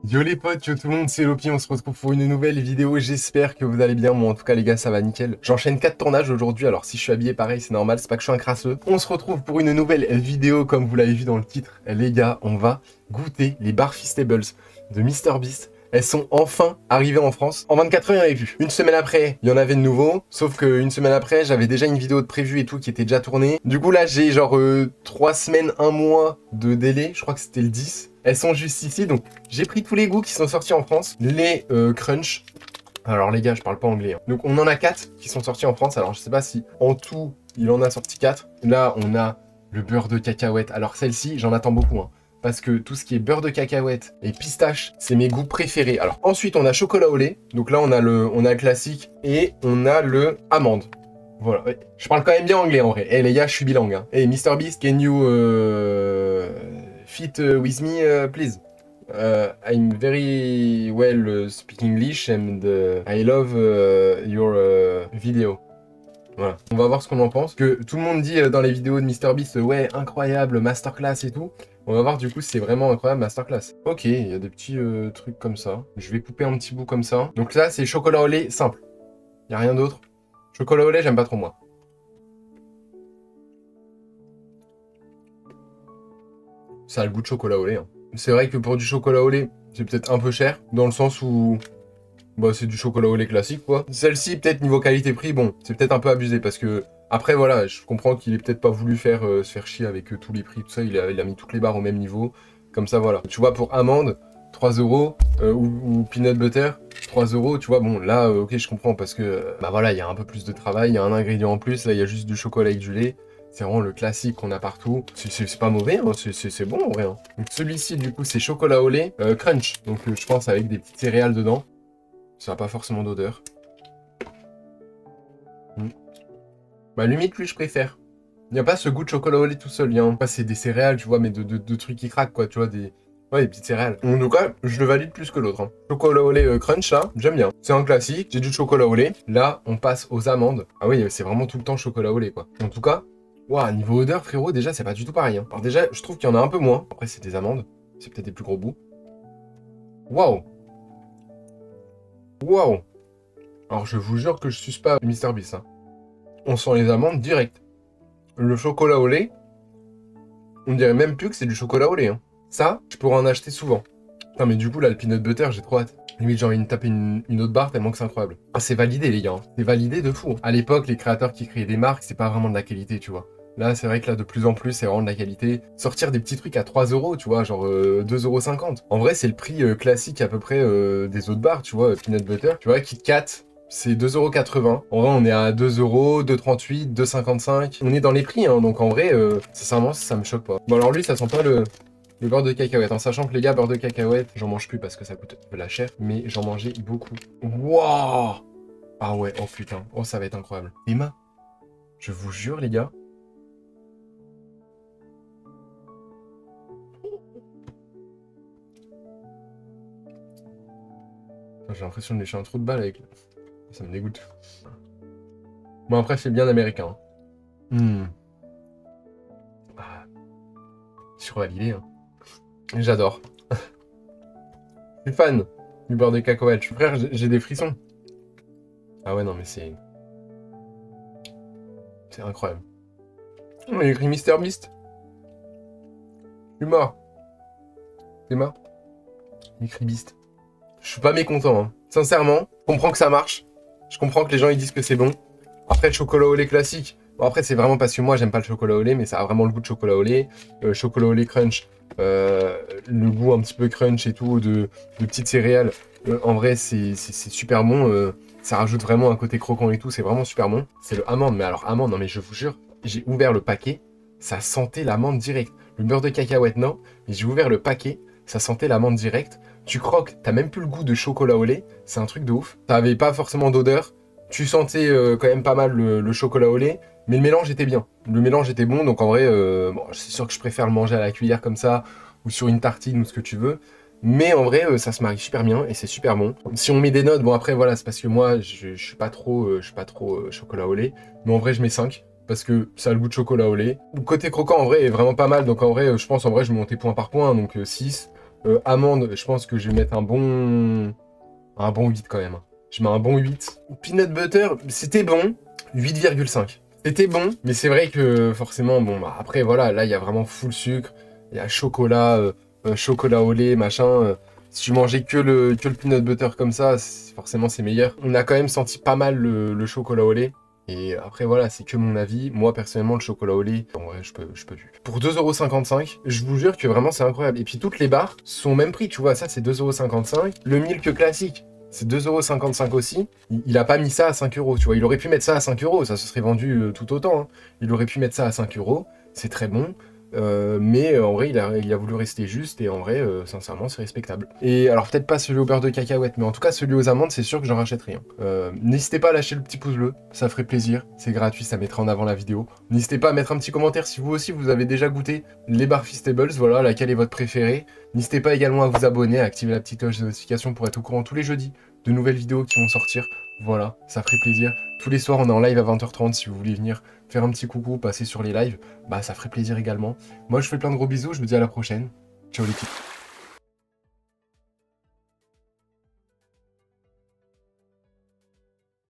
Yo les potes, yo tout le monde, c'est Lopi, on se retrouve pour une nouvelle vidéo, j'espère que vous allez bien, moi en tout cas les gars ça va nickel. J'enchaîne 4 tournages aujourd'hui, alors si je suis habillé pareil c'est normal, c'est pas que je suis un crasseux. On se retrouve pour une nouvelle vidéo comme vous l'avez vu dans le titre. Les gars, on va goûter les Barfistables de MrBeast. Elles sont enfin arrivées en France. En 24 heures, il y en avait plus. Une semaine après, il y en avait de nouveau. Sauf qu'une semaine après, j'avais déjà une vidéo de prévue et tout qui était déjà tournée. Du coup, là, j'ai genre 3 semaines, 1 mois de délai. Je crois que c'était le 10. Elles sont juste ici. Donc, j'ai pris tous les goûts qui sont sortis en France. Les crunch. Alors, les gars, je parle pas anglais. Hein. Donc, on en a 4 qui sont sortis en France. Alors, je sais pas si en tout, il en a sorti 4. Là, on a le beurre de cacahuète. Alors, celle-ci, j'en attends beaucoup. Hein. Parce que tout ce qui est beurre de cacahuète et pistache, c'est mes goûts préférés. Alors ensuite, on a chocolat au lait. Donc là, on a le classique et on a le amande. Voilà. Ouais. Je parle quand même bien anglais en vrai. Eh les gars, je suis bilingue. Hein. Hey MrBeast, can you fit with me, please? I'm very well speak English and I love your video. Voilà. On va voir ce qu'on en pense. Que tout le monde dit dans les vidéos de MrBeast, ouais, incroyable, masterclass et tout. On va voir du coup si c'est vraiment incroyable masterclass. Ok, il y a des petits trucs comme ça. Je vais couper un petit bout comme ça. Donc là, c'est chocolat au lait simple. Il n'y a rien d'autre. Chocolat au lait, j'aime pas trop moi. Ça a le goût de chocolat au lait. Hein. C'est vrai que pour du chocolat au lait, c'est peut-être un peu cher. Dans le sens où... bah, c'est du chocolat au lait classique, quoi. Celle-ci, peut-être niveau qualité-prix, bon, c'est peut-être un peu abusé parce que... Après, voilà, je comprends qu'il ait peut-être pas voulu se faire chier avec tous les prix, tout ça. Il a mis toutes les barres au même niveau. Comme ça, voilà. Tu vois, pour amande, 3 euros, ou peanut butter, 3 euros, tu vois, bon, là, ok, je comprends parce que, bah voilà, il y a un peu plus de travail, il y a un ingrédient en plus. Là, il y a juste du chocolat avec du lait. C'est vraiment le classique qu'on a partout. C'est pas mauvais, hein, c'est bon en vrai. Hein. Donc celui-ci, du coup, c'est chocolat au lait, crunch. Donc je pense avec des petites céréales dedans. Ça n'a pas forcément d'odeur. Bah limite lui je préfère. Il n'y a pas ce goût de chocolat au lait tout seul. C'est des céréales, tu vois, mais de trucs qui craquent quoi, tu vois, des... Ouais, des petites céréales. En tout cas, je le valide plus que l'autre. Hein. Chocolat au lait crunch, là, j'aime bien. C'est un classique, j'ai du chocolat au lait. Là, on passe aux amandes. Ah oui, c'est vraiment tout le temps chocolat au lait, quoi. En tout cas, waouh, niveau odeur, frérot, déjà, c'est pas du tout pareil. Hein. Alors déjà, je trouve qu'il y en a un peu moins. Après, c'est des amandes. C'est peut-être des plus gros bouts. Waouh. Waouh. Alors, je vous jure que je suce pas MrBeast, hein. On sent les amandes direct. Le chocolat au lait, on dirait même plus que c'est du chocolat au lait. Hein. Ça, je pourrais en acheter souvent. Putain, mais du coup, là, le peanut butter, j'ai trop hâte. Limite, j'ai envie de me taper une autre barre tellement que c'est incroyable. Ah, c'est validé, les gars. Hein. C'est validé de fou. Hein. À l'époque, les créateurs qui créaient des marques, c'est pas vraiment de la qualité, tu vois. Là, c'est vrai que là, de plus en plus, c'est vraiment de la qualité. Sortir des petits trucs à 3 euros, tu vois, genre 2,50 €. En vrai, c'est le prix classique à peu près des autres barres, tu vois, peanut butter. Tu vois, Kit Kat, c'est 2,80 €. En vrai, on est à 2 euros, 2,38 €, 2,55 €. On est dans les prix, hein, donc en vrai, sincèrement, ça me choque pas. Bon, alors lui, ça sent pas le beurre de cacahuète. En sachant que les gars, beurre de cacahuète, j'en mange plus parce que ça coûte de la chair, mais j'en mangeais beaucoup. Wouah! Ah ouais, oh putain, oh ça va être incroyable. Emma, je vous jure, les gars. J'ai l'impression de lécher un trou de balle avec. Ça me dégoûte. Bon, après, c'est bien américain. Hein. Ah, survalidé, hein. J'adore. Je suis fan du beurre de cacahuète. Frère, j'ai des frissons. Ah ouais, non, mais c'est... C'est incroyable. Il y a écrit MrBeast. Je suis mort. T'es mort? Il y a écrit Beast. Je suis pas mécontent, hein. Sincèrement, je comprends que ça marche. Je comprends que les gens ils disent que c'est bon. Après, le chocolat au lait classique. Bon, après, c'est vraiment parce que moi, j'aime pas le chocolat au lait, mais ça a vraiment le goût de chocolat au lait. Chocolat au lait crunch. Le goût un petit peu crunch et tout, de petites céréales. En vrai, c'est super bon. Ça rajoute vraiment un côté croquant et tout. C'est vraiment super bon. C'est le amande. Mais alors, amande, non, mais je vous jure, j'ai ouvert le paquet. Ça sentait l'amande direct. Le beurre de cacahuète, non. Mais j'ai ouvert le paquet. Ça sentait l'amande direct. Tu croques, t'as même plus le goût de chocolat au lait. C'est un truc de ouf. T'avais pas forcément d'odeur. Tu sentais quand même pas mal le chocolat au lait, mais le mélange était bien. Le mélange était bon, donc en vrai, bon, c'est sûr que je préfère le manger à la cuillère comme ça, ou sur une tartine, ou ce que tu veux. Mais en vrai, ça se marie super bien, et c'est super bon. Si on met des notes, bon après, voilà, c'est parce que moi, je suis pas trop, chocolat au lait. Mais en vrai, je mets 5, parce que ça a le goût de chocolat au lait. Le côté croquant, en vrai, est vraiment pas mal, donc en vrai, je pense, en vrai, je vais monter point par point, donc 6. Amande, je pense que je vais mettre un bon 8 quand même. Je mets un bon 8. Peanut butter, c'était bon, 8,5. C'était bon, mais c'est vrai que forcément, bon, bah, après, voilà, là, il y a vraiment full sucre. Il y a chocolat, chocolat au lait, machin. Si tu mangeais que le peanut butter comme ça, forcément, c'est meilleur. On a quand même senti pas mal le chocolat au lait. Et après, voilà, c'est que mon avis. Moi, personnellement, le chocolat au lait, en vrai, je peux plus. Pour 2,55 €, je vous jure que vraiment, c'est incroyable. Et puis, toutes les barres sont au même prix, tu vois. Ça, c'est 2,55 €. Le milk classique, c'est 2,55 € aussi. Il a pas mis ça à 5 €, tu vois. Il aurait pu mettre ça à 5 €, ça se serait vendu tout autant, hein. Il aurait pu mettre ça à 5 €, c'est très bon. Mais en vrai, il a voulu rester juste et en vrai, sincèrement, c'est respectable. Et alors, peut-être pas celui au beurre de cacahuète, mais en tout cas, celui aux amandes, c'est sûr que j'en rachèterai un. N'hésitez pas à lâcher le petit pouce bleu, ça ferait plaisir. C'est gratuit, ça mettra en avant la vidéo. N'hésitez pas à mettre un petit commentaire si vous aussi, vous avez déjà goûté les barres Feastables, voilà, laquelle est votre préférée. N'hésitez pas également à vous abonner, à activer la petite cloche de notification pour être au courant tous les jeudis de nouvelles vidéos qui vont sortir. Voilà, ça ferait plaisir. Tous les soirs, on est en live à 20h30 si vous voulez venir faire un petit coucou, passer sur les lives, bah ça ferait plaisir également. Moi, je fais plein de gros bisous, je vous dis à la prochaine. Ciao l'équipe.